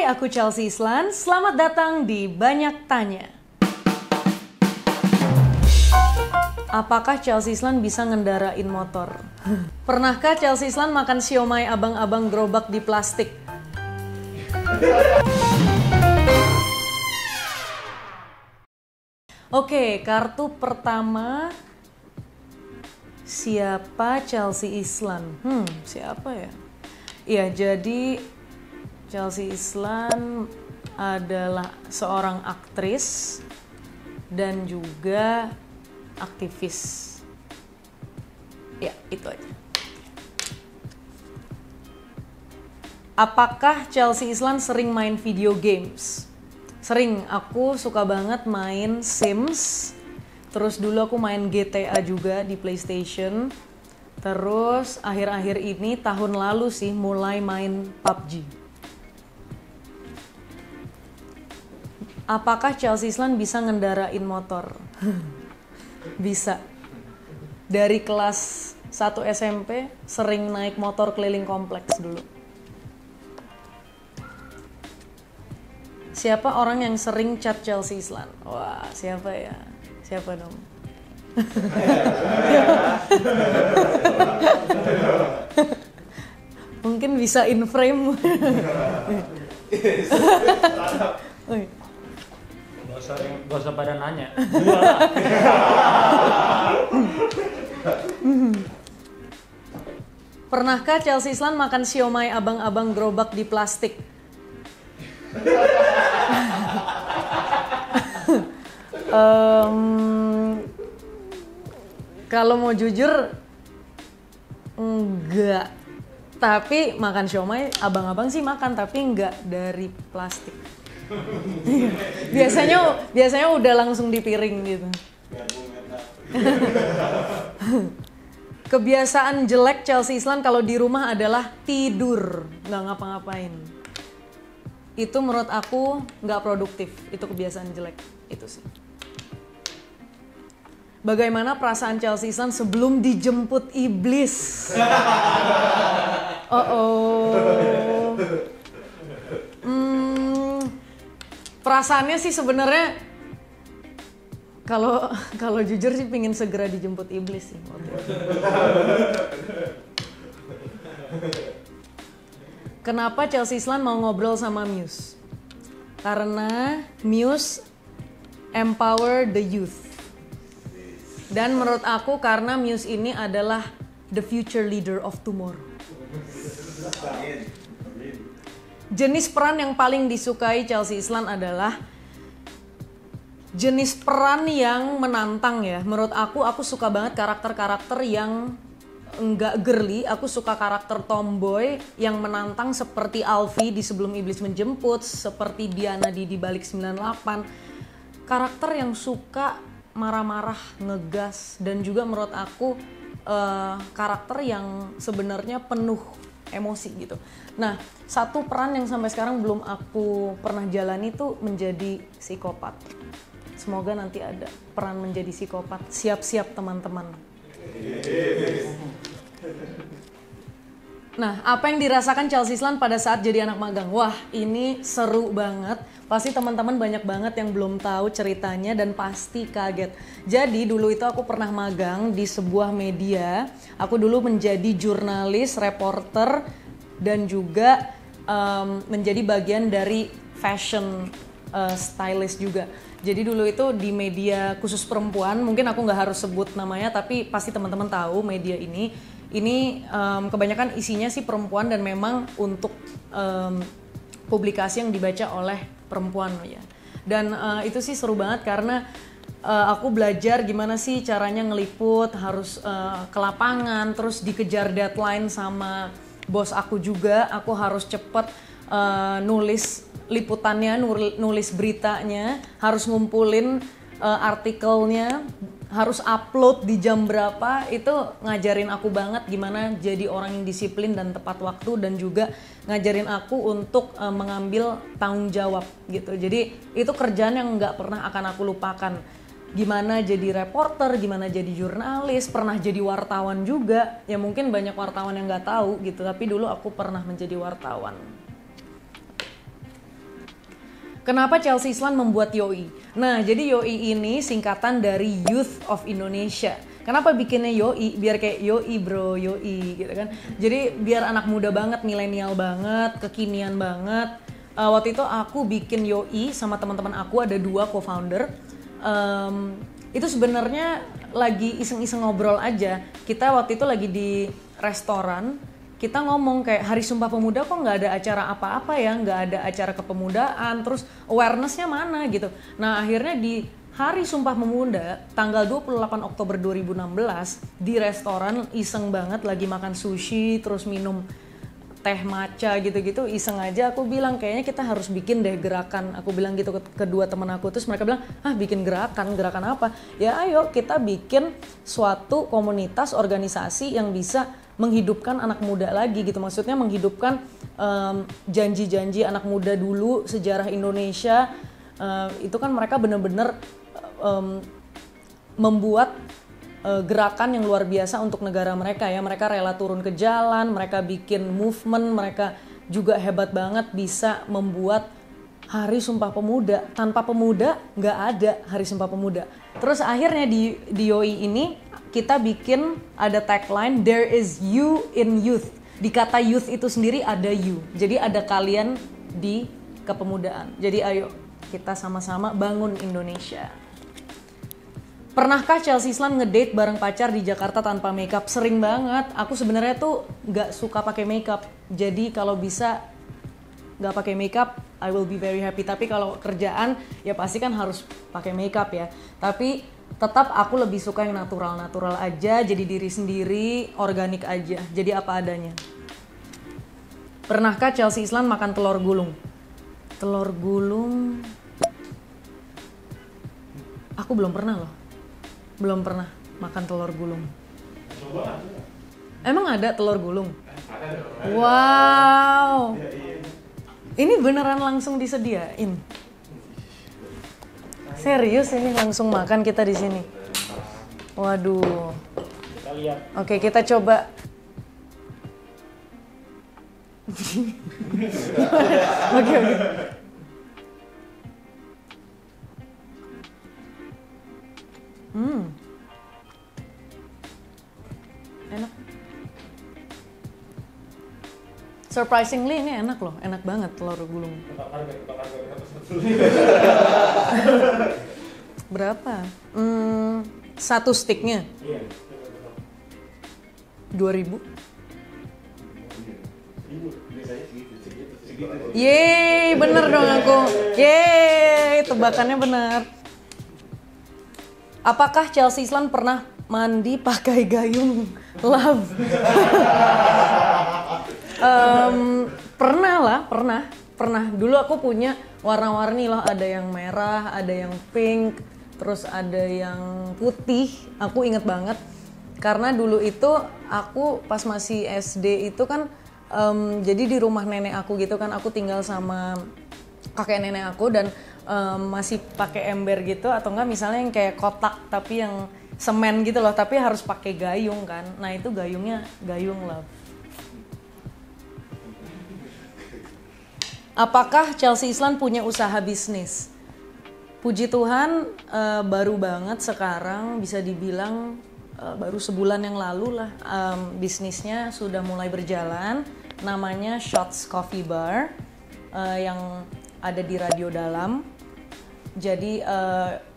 Hai, aku Chelsea Islan. Selamat datang di Banyak Tanya. Apakah Chelsea Islan bisa ngendarain motor? Pernahkah Chelsea Islan makan siomay abang-abang gerobak di plastik? Oke, kartu pertama. Siapa Chelsea Islan? Siapa ya? Iya, jadi Chelsea Islan adalah seorang aktris dan juga aktivis. Ya, itu aja. Apakah Chelsea Islan sering main video games? Sering, aku suka banget main Sims. Terus dulu aku main GTA juga di PlayStation. Terus akhir-akhir ini tahun lalu sih mulai main PUBG. Apakah Chelsea Islan bisa ngendarain motor? Bisa. Dari kelas 1 SMP sering naik motor keliling kompleks dulu. Siapa orang yang sering chat Chelsea Islan? Wah, siapa ya? Siapa dong? Mungkin bisa in frame. Gak usah pada nanya. Pernahkah Chelsea Islan makan siomay abang-abang gerobak di plastik? Kalau mau jujur, enggak. Tapi makan siomay abang-abang sih makan, tapi enggak dari plastik. biasanya udah langsung di piring gitu. Kebiasaan jelek Chelsea Islan kalau di rumah adalah tidur, nggak ngapa-ngapain. Itu menurut aku nggak produktif, itu kebiasaan jelek, itu sih. Bagaimana perasaan Chelsea Islan sebelum dijemput iblis? Perasaannya sih sebenarnya kalau jujur sih pingin segera dijemput iblis sih. Kenapa Chelsea Islan mau ngobrol sama Muse? Karena Muse empower the youth. Dan menurut aku karena Muse ini adalah the future leader of tomorrow. Jenis peran yang paling disukai Chelsea Islan adalah jenis peran yang menantang ya. Menurut aku suka banget karakter-karakter yang enggak girly. Aku suka karakter tomboy yang menantang seperti Alfie di Sebelum Iblis Menjemput, seperti Diana di Balik 98. Karakter yang suka marah-marah, ngegas, dan juga menurut aku karakter yang sebenarnya penuh emosi gitu. Nah, satu peran yang sampai sekarang belum aku pernah jalani itu menjadi psikopat. Semoga nanti ada peran menjadi psikopat. Siap-siap teman-teman. Nah, apa yang dirasakan Chelsea Islan pada saat jadi anak magang? Wah, ini seru banget. Pasti teman-teman banyak banget yang belum tahu ceritanya dan pasti kaget. Jadi dulu itu aku pernah magang di sebuah media. Aku dulu menjadi jurnalis, reporter, dan juga menjadi bagian dari fashion stylist juga. Jadi dulu itu di media khusus perempuan, mungkin aku nggak harus sebut namanya, tapi pasti teman-teman tahu media ini. Ini kebanyakan isinya sih perempuan dan memang untuk publikasi yang dibaca oleh perempuan ya. Dan itu sih seru banget karena aku belajar gimana sih caranya ngeliput, harus ke lapangan, terus dikejar deadline sama bos aku juga. Aku harus cepet nulis liputannya, nulis beritanya, harus ngumpulin artikelnya, harus upload di jam berapa. Itu ngajarin aku banget gimana jadi orang yang disiplin dan tepat waktu, dan juga ngajarin aku untuk mengambil tanggung jawab gitu. Jadi itu kerjaan yang nggak pernah akan aku lupakan. Gimana jadi reporter, gimana jadi jurnalis, pernah jadi wartawan juga. Ya mungkin banyak wartawan yang nggak tahu gitu, tapi dulu aku pernah menjadi wartawan. Kenapa Chelsea Islan membuat YOI? Nah, jadi YOI ini singkatan dari Youth of Indonesia. Kenapa bikinnya YOI? Biar kayak YOI bro, YOI gitu kan. Jadi biar anak muda banget, milenial banget, kekinian banget. Waktu itu aku bikin YOI sama teman-teman aku, ada 2 co-founder. Itu sebenarnya lagi iseng-iseng ngobrol aja. Kita waktu itu lagi di restoran, kita ngomong kayak Hari Sumpah Pemuda kok nggak ada acara apa-apa ya, nggak ada acara kepemudaan, terus awareness-nya mana gitu. Nah akhirnya di Hari Sumpah Pemuda tanggal 28 Oktober 2016 di restoran iseng banget lagi makan sushi terus minum teh matcha gitu-gitu, iseng aja aku bilang kayaknya kita harus bikin deh gerakan. Aku bilang gitu ke kedua teman aku, terus mereka bilang, bikin gerakan apa? Ya ayo kita bikin suatu komunitas organisasi yang bisa menghidupkan anak muda lagi gitu. Maksudnya menghidupkan janji-janji anak muda dulu, sejarah Indonesia. Itu kan mereka bener-bener membuat gerakan yang luar biasa untuk negara mereka ya. Mereka rela turun ke jalan, mereka bikin movement, mereka juga hebat banget bisa membuat Hari Sumpah Pemuda. Tanpa pemuda nggak ada Hari Sumpah Pemuda. Terus akhirnya di YOI ini kita bikin ada tagline There is you in youth. Di kata youth itu sendiri ada you. Jadi ada kalian di kepemudaan. Jadi ayo kita sama-sama bangun Indonesia. Pernahkah Chelsea Islan ngedate bareng pacar di Jakarta tanpa makeup? Sering banget. Aku sebenarnya tuh nggak suka pakai makeup. Jadi kalau bisa nggak pakai makeup, I will be very happy. Tapi kalau kerjaan ya pasti kan harus pakai makeup ya. Tapi tetap aku lebih suka yang natural-natural aja. Jadi diri sendiri, organik aja. Jadi apa adanya. Pernahkah Chelsea Islan makan telur gulung? Telur gulung, aku belum pernah loh. Belum pernah makan telur gulung. Emang ada telur gulung? Wow. Ini beneran langsung disediain. Serius ini langsung makan kita di sini. Waduh. Kita lihat. Oke, kita coba. Oke. Enak. Surprisingly ini enak loh, enak banget telur gulung. Berapa? 1 sticknya? 2.000. Yeay, bener dong aku. Yeay, tebakannya bener. Apakah Chelsea Islan pernah mandi pakai gayung? Love. Pernah lah, pernah. Dulu aku punya warna-warni loh, ada yang merah, ada yang pink, terus ada yang putih. Aku inget banget karena dulu itu aku pas masih SD itu kan jadi di rumah nenek aku gitu kan, aku tinggal sama kakek nenek aku dan masih pakai ember gitu atau enggak misalnya yang kayak kotak tapi yang semen gitu loh, tapi harus pakai gayung kan. Nah itu gayungnya gayung love. Apakah Chelsea Islan punya usaha bisnis? Puji Tuhan baru banget sekarang, bisa dibilang baru sebulan yang lalu lah bisnisnya sudah mulai berjalan. Namanya Shots Coffee Bar yang ada di Radio Dalam. Jadi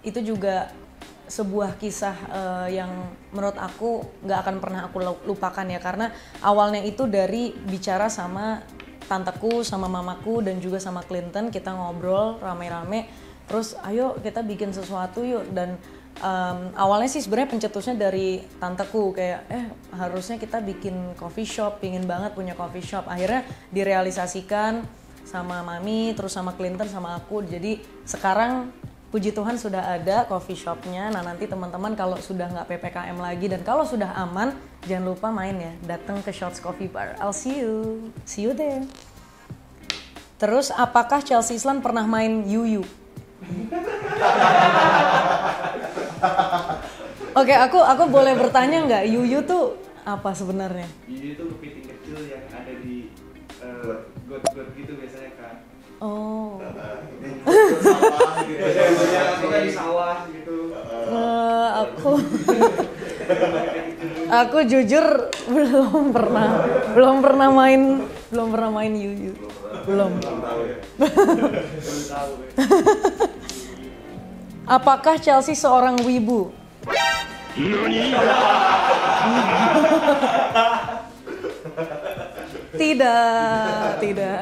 itu juga sebuah kisah yang menurut aku nggak akan pernah aku lupakan ya, karena awalnya itu dari bicara sama tanteku, sama mamaku dan juga sama Clinton, kita ngobrol rame-rame, terus ayo kita bikin sesuatu yuk. Dan awalnya sih sebenarnya pencetusnya dari tanteku kayak harusnya kita bikin coffee shop, pingin banget punya coffee shop. Akhirnya direalisasikan sama mami, terus sama Clinton, sama aku. Jadi sekarang puji Tuhan sudah ada coffee shopnya. Nah nanti teman-teman kalau sudah nggak PPKM lagi dan kalau sudah aman, jangan lupa main ya, datang ke Shots Coffee Bar. I'll see you there. Terus apakah Chelsea Islan pernah main Yuyu? Oke, aku boleh bertanya nggak, Yuyu tuh apa sebenarnya? Yuyu itu kepiting kecil yang ada di got-got gitu biasanya kan. Oh. Biasanya aku kan di sawah gitu. Aku jujur belum pernah main Yuyu. Belum. Apakah Chelsea seorang wibu? Tidak.